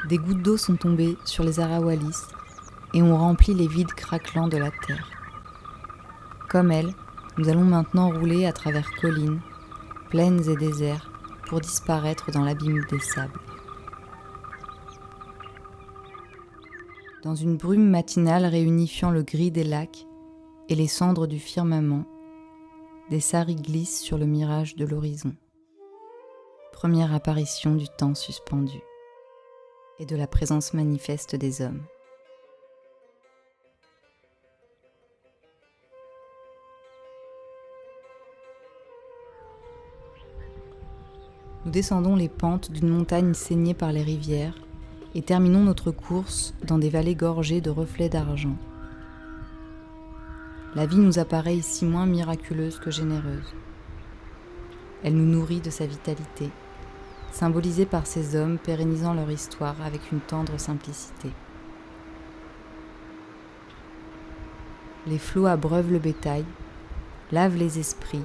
Des gouttes d'eau sont tombées sur les Arawalis et ont rempli les vides craquelants de la terre. Comme elles, nous allons maintenant rouler à travers collines, plaines et déserts pour disparaître dans l'abîme des sables. Dans une brume matinale réunifiant le gris des lacs et les cendres du firmament, des saris glissent sur le mirage de l'horizon. Première apparition du temps suspendu et de la présence manifeste des hommes. Nous descendons les pentes d'une montagne saignée par les rivières et terminons notre course dans des vallées gorgées de reflets d'argent. La vie nous apparaît ici moins miraculeuse que généreuse. Elle nous nourrit de sa vitalité, symbolisée par ces hommes pérennisant leur histoire avec une tendre simplicité. Les flots abreuvent le bétail, lavent les esprits,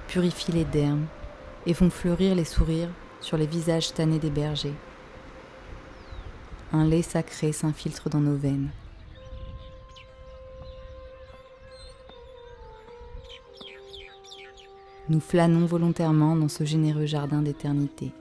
purifient les dermes et font fleurir les sourires sur les visages tannés des bergers. Un lait sacré s'infiltre dans nos veines. Nous flânons volontairement dans ce généreux jardin d'éternité.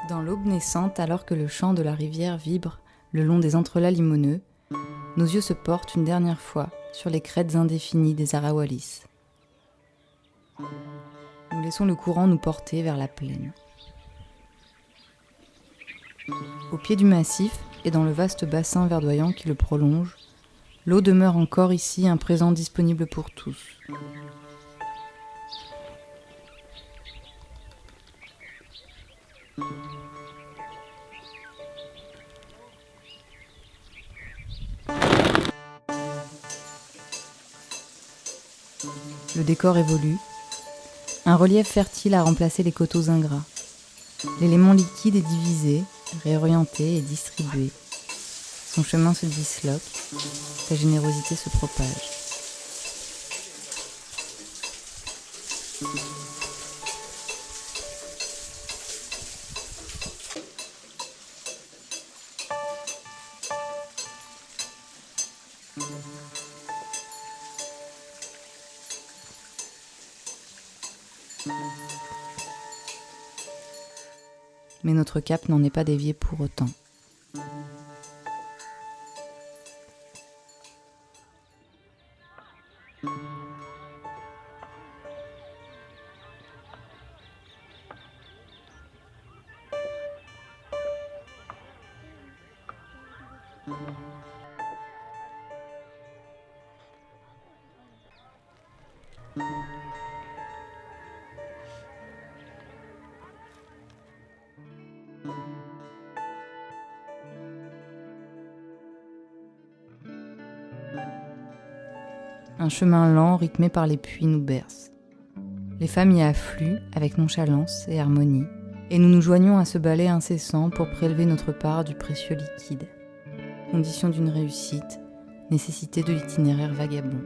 Dans l'aube naissante, alors que le chant de la rivière vibre le long des entrelacs limoneux, nos yeux se portent une dernière fois sur les crêtes indéfinies des Arawalis. Nous laissons le courant nous porter vers la plaine. Au pied du massif et dans le vaste bassin verdoyant qui le prolonge, l'eau demeure encore ici un présent disponible pour tous. Le décor évolue. Un relief fertile a remplacé les coteaux ingrats. L'élément liquide est divisé, réorienté et distribué. Son chemin se disloque, sa générosité se propage. mais notre cap n'en est pas dévié pour autant. Un chemin lent rythmé par les puits nous berce. Les femmes y affluent avec nonchalance et harmonie, et nous nous joignons à ce balai incessant pour prélever notre part du précieux liquide. Condition d'une réussite, nécessité de l'itinéraire vagabond.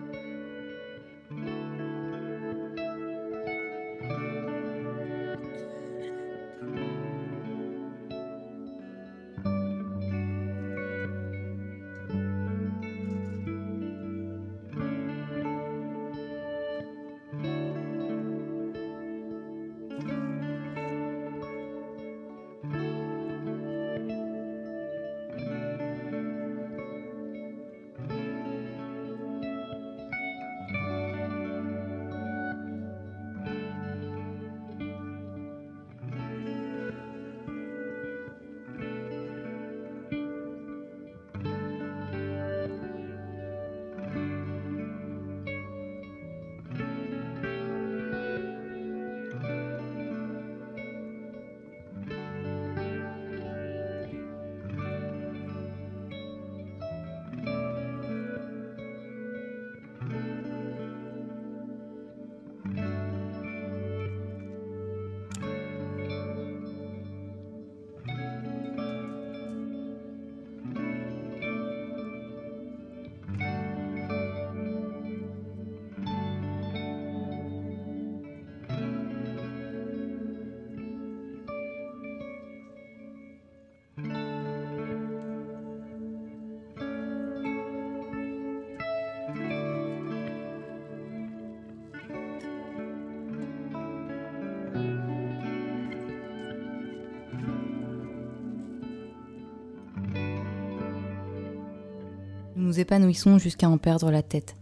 Nous nous épanouissons jusqu'à en perdre la tête,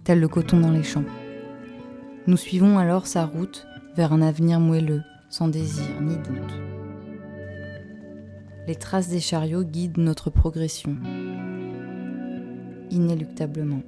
tel le coton dans les champs. Nous suivons alors sa route vers un avenir moelleux, sans désir ni doute. Les traces des chariots guident notre progression, inéluctablement.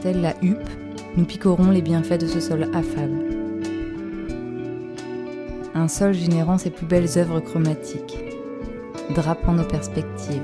Telle la huppe, nous picorons les bienfaits de ce sol affable. Un sol générant ses plus belles œuvres chromatiques, drapant nos perspectives.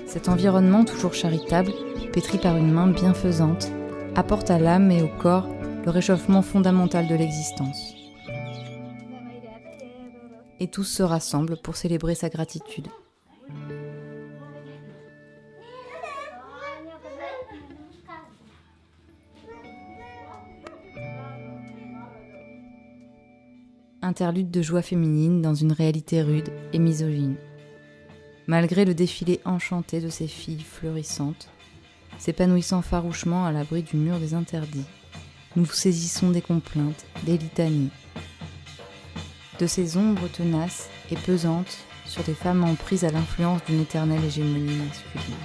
Cet environnement toujours charitable, pétri par une main bienfaisante, apporte à l'âme et au corps le réchauffement fondamental de l'existence. Et tous se rassemblent pour célébrer sa gratitude. Interlude de joie féminine dans une réalité rude et misogyne. Malgré le défilé enchanté de ces filles fleurissantes, s'épanouissant farouchement à l'abri du mur des interdits. Nous saisissons des complaintes, des litanies. De ces ombres tenaces et pesantes sur des femmes emprises à l'influence d'une éternelle hégémonie masculine.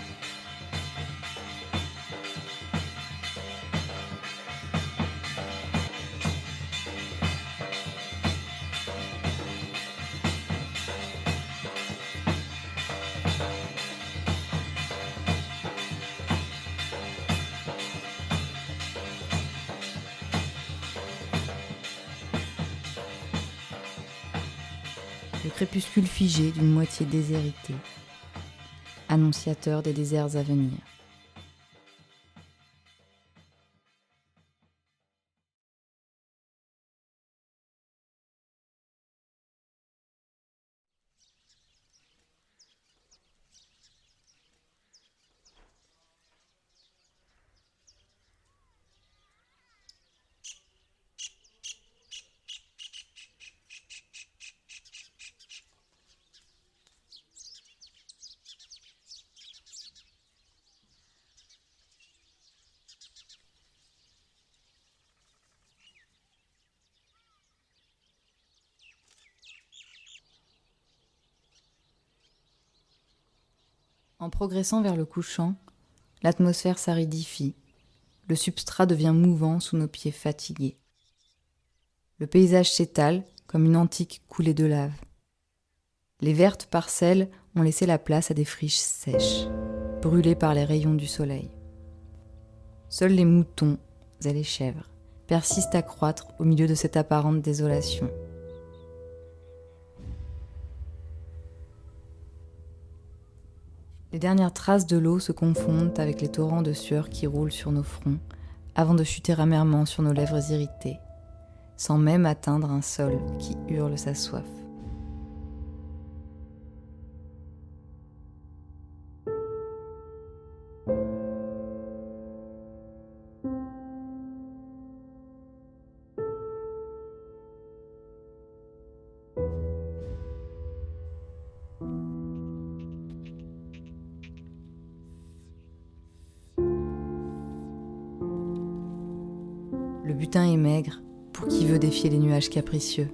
Le crépuscule figé d'une moitié déshéritée, annonciateur des déserts à venir. En progressant vers le couchant, l'atmosphère s'aridifie, le substrat devient mouvant sous nos pieds fatigués. Le paysage s'étale comme une antique coulée de lave. Les vertes parcelles ont laissé la place à des friches sèches, brûlées par les rayons du soleil. Seuls les moutons et les chèvres persistent à croître au milieu de cette apparente désolation. Les dernières traces de l'eau se confondent avec les torrents de sueur qui roulent sur nos fronts avant de chuter amèrement sur nos lèvres irritées, sans même atteindre un sol qui hurle sa soif. Le butin est maigre pour qui veut défier les nuages capricieux.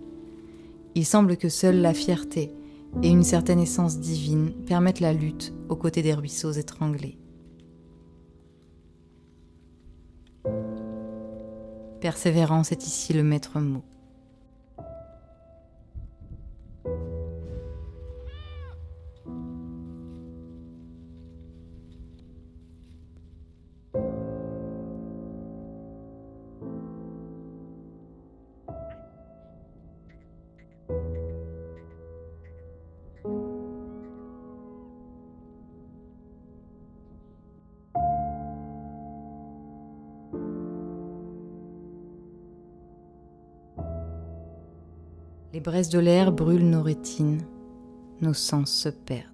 Il semble que seule la fierté et une certaine essence divine permettent la lutte aux côtés des ruisseaux étranglés. Persévérance est ici le maître mot. Les braises de l'air brûlent nos rétines, nos sens se perdent.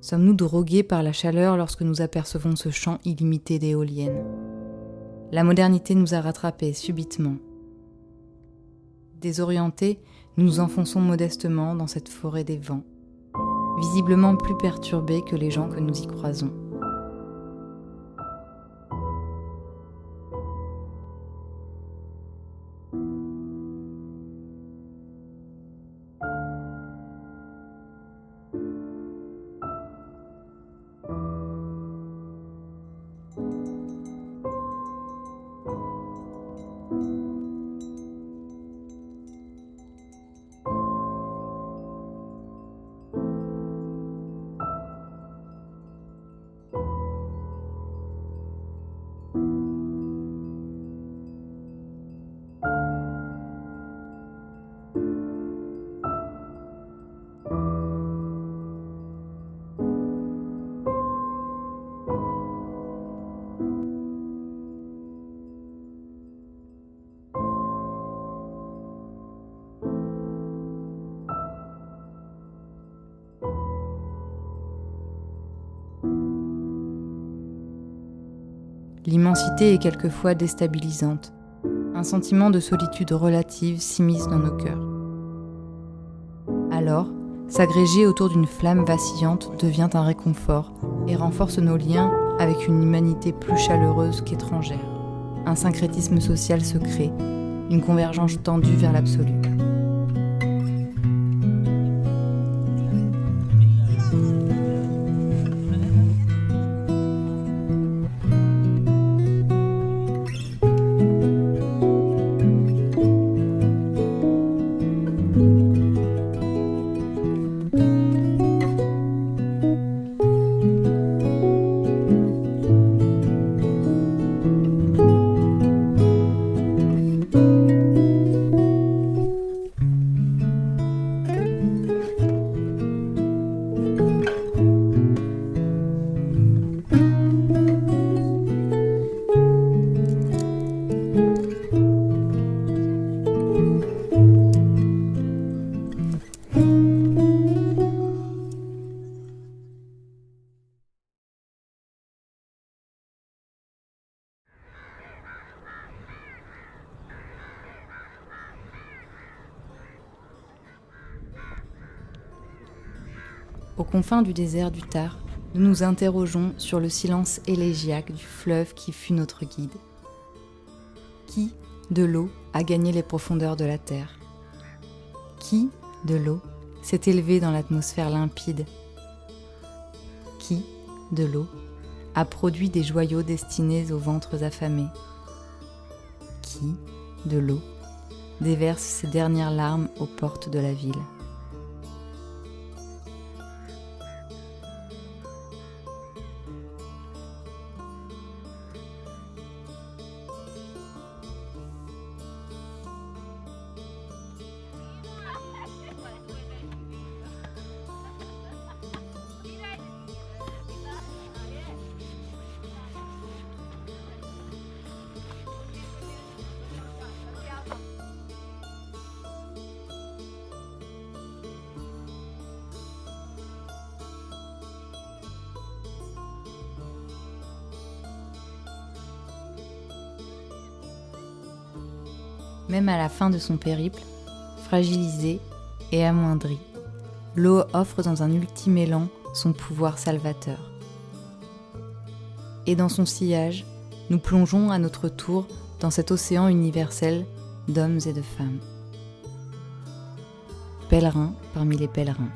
Sommes-nous drogués par la chaleur lorsque nous apercevons ce champ illimité d'éoliennes ? La modernité nous a rattrapés subitement. Désorientés, nous nous enfonçons modestement dans cette forêt des vents, visiblement plus perturbés que les gens que nous y croisons. l'immensité est quelquefois déstabilisante. Un sentiment de solitude relative s'immisce dans nos cœurs. Alors, s'agréger autour d'une flamme vacillante devient un réconfort et renforce nos liens avec une humanité plus chaleureuse qu'étrangère. Un syncrétisme social se crée, une convergence tendue vers l'absolu. Aux confins du désert du Thar, nous nous interrogeons sur le silence élégiaque du fleuve qui fut notre guide. Qui, de l'eau, a gagné les profondeurs de la terre? Qui, de l'eau, s'est élevé dans l'atmosphère limpide? Qui, de l'eau, a produit des joyaux destinés aux ventres affamés? Qui, de l'eau, déverse ses dernières larmes aux portes de la ville? Même à la fin de son périple, fragilisée et amoindrie, l'eau offre dans un ultime élan son pouvoir salvateur. Et dans son sillage, nous plongeons à notre tour dans cet océan universel d'hommes et de femmes. Pèlerins parmi les pèlerins.